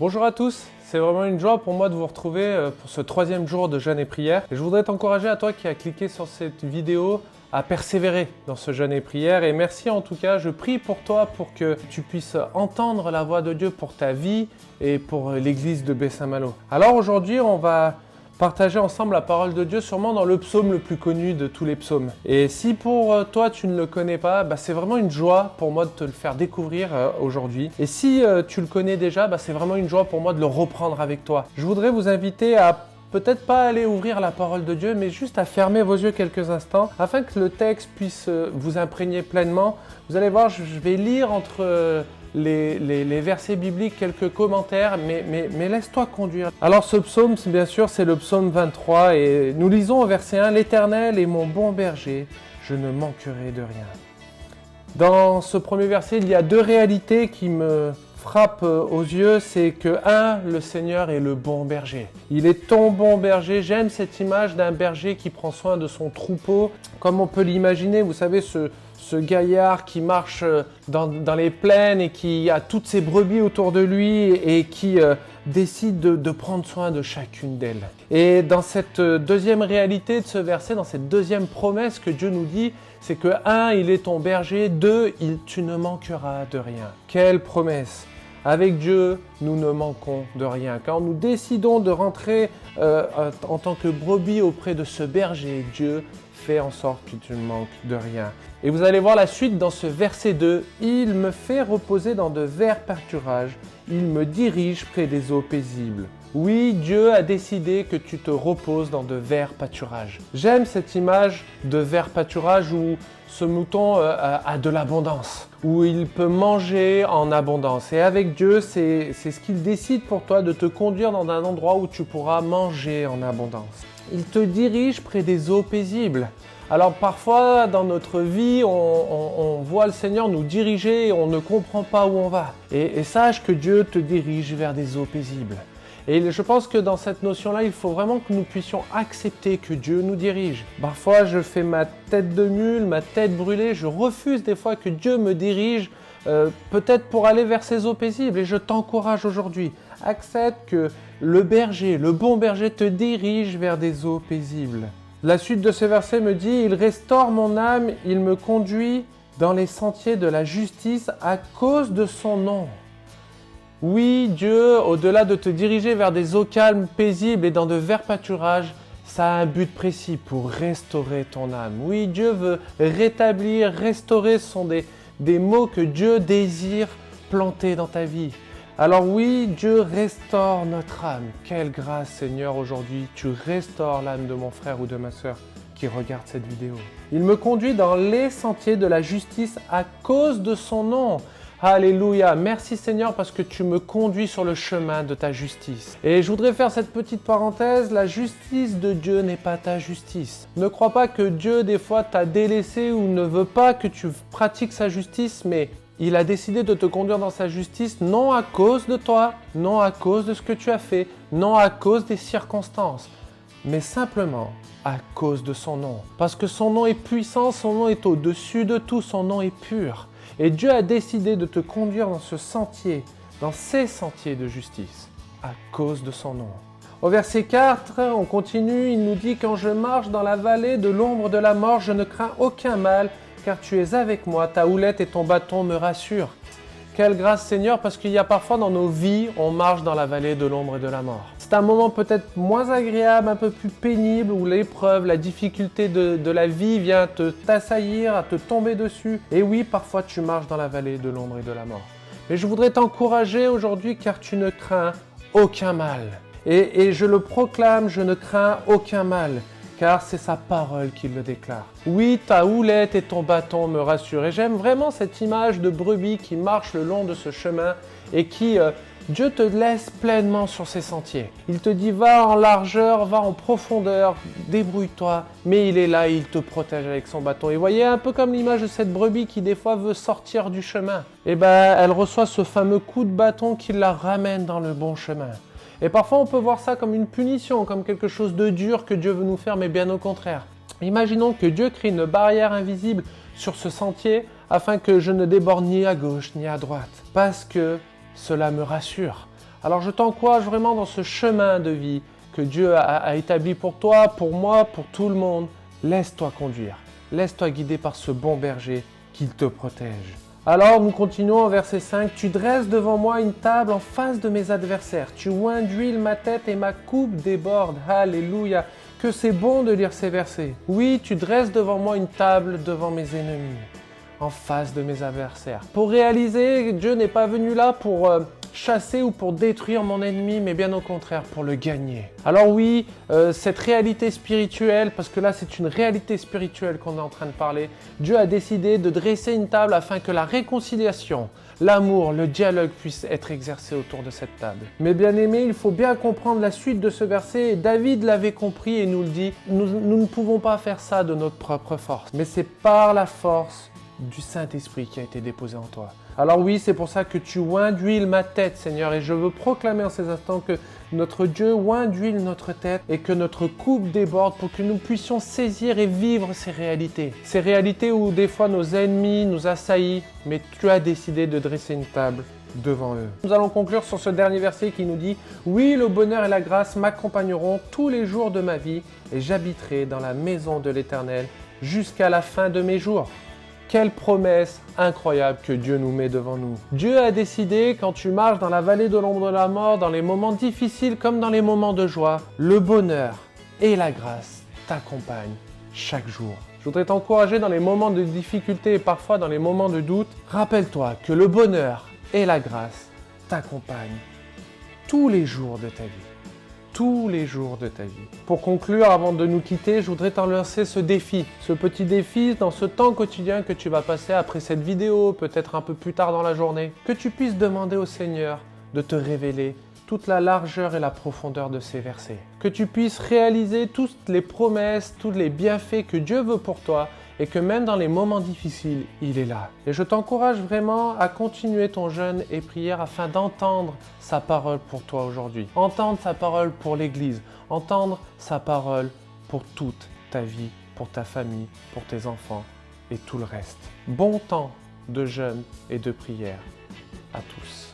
Bonjour à tous, c'est vraiment une joie pour moi de vous retrouver pour ce 3e jour de jeûne et prière. Et je voudrais t'encourager à toi qui as cliqué sur cette vidéo à persévérer dans ce jeûne et prière. Et merci en tout cas, je prie pour toi pour que tu puisses entendre la voix de Dieu pour ta vie et pour l'église de Baie-Saint-Malo. Alors aujourd'hui, on va partager ensemble la parole de Dieu sûrement dans le psaume le plus connu de tous les psaumes. Et si pour toi tu ne le connais pas, c'est vraiment une joie pour moi de te le faire découvrir aujourd'hui. Et si tu le connais déjà, c'est vraiment une joie pour moi de le reprendre avec toi. Je voudrais vous inviter à peut-être pas aller ouvrir la parole de Dieu, mais juste à fermer vos yeux quelques instants afin que le texte puisse vous imprégner pleinement. Vous allez voir, je vais lire entre les versets bibliques, quelques commentaires, mais laisse-toi conduire. Alors ce psaume, bien sûr, c'est le psaume 23 et nous lisons au verset 1 « L'Éternel est mon bon berger, je ne manquerai de rien ». Dans ce premier verset, il y a deux réalités qui me frappent aux yeux, c'est que 1. Le Seigneur est le bon berger. Il est ton bon berger. J'aime cette image d'un berger qui prend soin de son troupeau, comme on peut l'imaginer, vous savez, ce gaillard qui marche dans les plaines et qui a toutes ses brebis autour de lui et qui décide de prendre soin de chacune d'elles. Et dans cette deuxième réalité de ce verset, dans cette deuxième promesse que Dieu nous dit, c'est que 1. Il est ton berger, 2. Tu ne manqueras de rien. Quelle promesse! Avec Dieu, nous ne manquons de rien. Quand nous décidons de rentrer en tant que brebis auprès de ce berger, Dieu fait en sorte que tu ne manques de rien. Et vous allez voir la suite dans ce verset 2. « Il me fait reposer dans de verts pâturages, il me dirige près des eaux paisibles. » Oui, Dieu a décidé que tu te reposes dans de verts pâturages. J'aime cette image de verts pâturages où ce mouton a de l'abondance, où il peut manger en abondance. Et avec Dieu, c'est ce qu'il décide pour toi, de te conduire dans un endroit où tu pourras manger en abondance. Il te dirige près des eaux paisibles. Alors parfois, dans notre vie, on voit le Seigneur nous diriger et on ne comprend pas où on va. Et sache que Dieu te dirige vers des eaux paisibles. Et je pense que dans cette notion-là, il faut vraiment que nous puissions accepter que Dieu nous dirige. Parfois, je fais ma tête de mule, ma tête brûlée. Je refuse des fois que Dieu me dirige, peut-être pour aller vers ces eaux paisibles. Et je t'encourage aujourd'hui. Accepte que le berger, le bon berger, te dirige vers des eaux paisibles. La suite de ce verset me dit « Il restaure mon âme, il me conduit dans les sentiers de la justice à cause de son nom. » Oui, Dieu, au-delà de te diriger vers des eaux calmes, paisibles et dans de verts pâturages, ça a un but précis pour restaurer ton âme. Oui, Dieu veut rétablir, restaurer, ce sont des mots que Dieu désire planter dans ta vie. Alors oui, Dieu restaure notre âme. Quelle grâce, Seigneur, aujourd'hui, tu restaures l'âme de mon frère ou de ma sœur qui regarde cette vidéo. Il me conduit dans les sentiers de la justice à cause de son nom. Alléluia, merci Seigneur parce que tu me conduis sur le chemin de ta justice. Et je voudrais faire cette petite parenthèse, la justice de Dieu n'est pas ta justice. Ne crois pas que Dieu des fois t'a délaissé ou ne veut pas que tu pratiques sa justice, mais il a décidé de te conduire dans sa justice non à cause de toi, non à cause de ce que tu as fait, non à cause des circonstances, mais simplement à cause de son nom. Parce que son nom est puissant, son nom est au-dessus de tout, son nom est pur. Et Dieu a décidé de te conduire dans ce sentier, dans ces sentiers de justice, à cause de son nom. Au verset 4, on continue, il nous dit « Quand je marche dans la vallée de l'ombre de la mort, je ne crains aucun mal, car tu es avec moi, ta houlette et ton bâton me rassurent. » Quelle grâce Seigneur, parce qu'il y a parfois dans nos vies, on marche dans la vallée de l'ombre et de la mort. C'est un moment peut-être moins agréable, un peu plus pénible, où l'épreuve, la difficulté de la vie vient t'assaillir, à te tomber dessus. Et oui, parfois tu marches dans la vallée de l'ombre et de la mort. Mais je voudrais t'encourager aujourd'hui car tu ne crains aucun mal. Et je le proclame, je ne crains aucun mal. Car c'est sa parole qui le déclare. Oui, ta houlette et ton bâton me rassurent. Et j'aime vraiment cette image de brebis qui marche le long de ce chemin et qui, Dieu te laisse pleinement sur ces sentiers. Il te dit, va en largeur, va en profondeur, débrouille-toi. Mais il est là et il te protège avec son bâton. Et voyez, un peu comme l'image de cette brebis qui des fois veut sortir du chemin. Et elle reçoit ce fameux coup de bâton qui la ramène dans le bon chemin. Et parfois, on peut voir ça comme une punition, comme quelque chose de dur que Dieu veut nous faire, mais bien au contraire. Imaginons que Dieu crée une barrière invisible sur ce sentier afin que je ne déborde ni à gauche ni à droite. Parce que cela me rassure. Alors je t'encourage vraiment dans ce chemin de vie que Dieu a établi pour toi, pour moi, pour tout le monde. Laisse-toi conduire, laisse-toi guider par ce bon berger qu'il te protège. Alors nous continuons au verset 5. Tu dresses devant moi une table en face de mes adversaires. Tu oins d'huile ma tête et ma coupe déborde. Alléluia. Que c'est bon de lire ces versets. Oui, tu dresses devant moi une table devant mes ennemis, en face de mes adversaires. Pour réaliser, Dieu n'est pas venu là pour chasser ou pour détruire mon ennemi, mais bien au contraire, pour le gagner. Alors oui, cette réalité spirituelle, parce que là c'est une réalité spirituelle qu'on est en train de parler, Dieu a décidé de dresser une table afin que la réconciliation, l'amour, le dialogue puissent être exercés autour de cette table. Mais bien aimé, il faut bien comprendre la suite de ce verset, et David l'avait compris et nous le dit, nous ne pouvons pas faire ça de notre propre force, mais c'est par la force du Saint-Esprit qui a été déposé en toi. Alors oui, c'est pour ça que tu oins d'huile ma tête, Seigneur, et je veux proclamer en ces instants que notre Dieu oint d'huile notre tête et que notre coupe déborde pour que nous puissions saisir et vivre ces réalités. Ces réalités où des fois nos ennemis nous assaillent, mais tu as décidé de dresser une table devant eux. Nous allons conclure sur ce dernier verset qui nous dit « Oui, le bonheur et la grâce m'accompagneront tous les jours de ma vie et j'habiterai dans la maison de l'Éternel jusqu'à la fin de mes jours. » Quelle promesse incroyable que Dieu nous met devant nous. Dieu a décidé, quand tu marches dans la vallée de l'ombre de la mort, dans les moments difficiles comme dans les moments de joie, le bonheur et la grâce t'accompagnent chaque jour. Je voudrais t'encourager dans les moments de difficulté et parfois dans les moments de doute. Rappelle-toi que le bonheur et la grâce t'accompagnent tous les jours de ta vie. Tous les jours de ta vie. Pour conclure, avant de nous quitter, je voudrais t'en lancer ce défi. Ce petit défi dans ce temps quotidien que tu vas passer après cette vidéo, peut-être un peu plus tard dans la journée. Que tu puisses demander au Seigneur de te révéler toute la largeur et la profondeur de ces versets. Que tu puisses réaliser toutes les promesses, tous les bienfaits que Dieu veut pour toi et que même dans les moments difficiles, il est là. Et je t'encourage vraiment à continuer ton jeûne et prière afin d'entendre sa parole pour toi aujourd'hui. Entendre sa parole pour l'Église. Entendre sa parole pour toute ta vie, pour ta famille, pour tes enfants et tout le reste. Bon temps de jeûne et de prière à tous.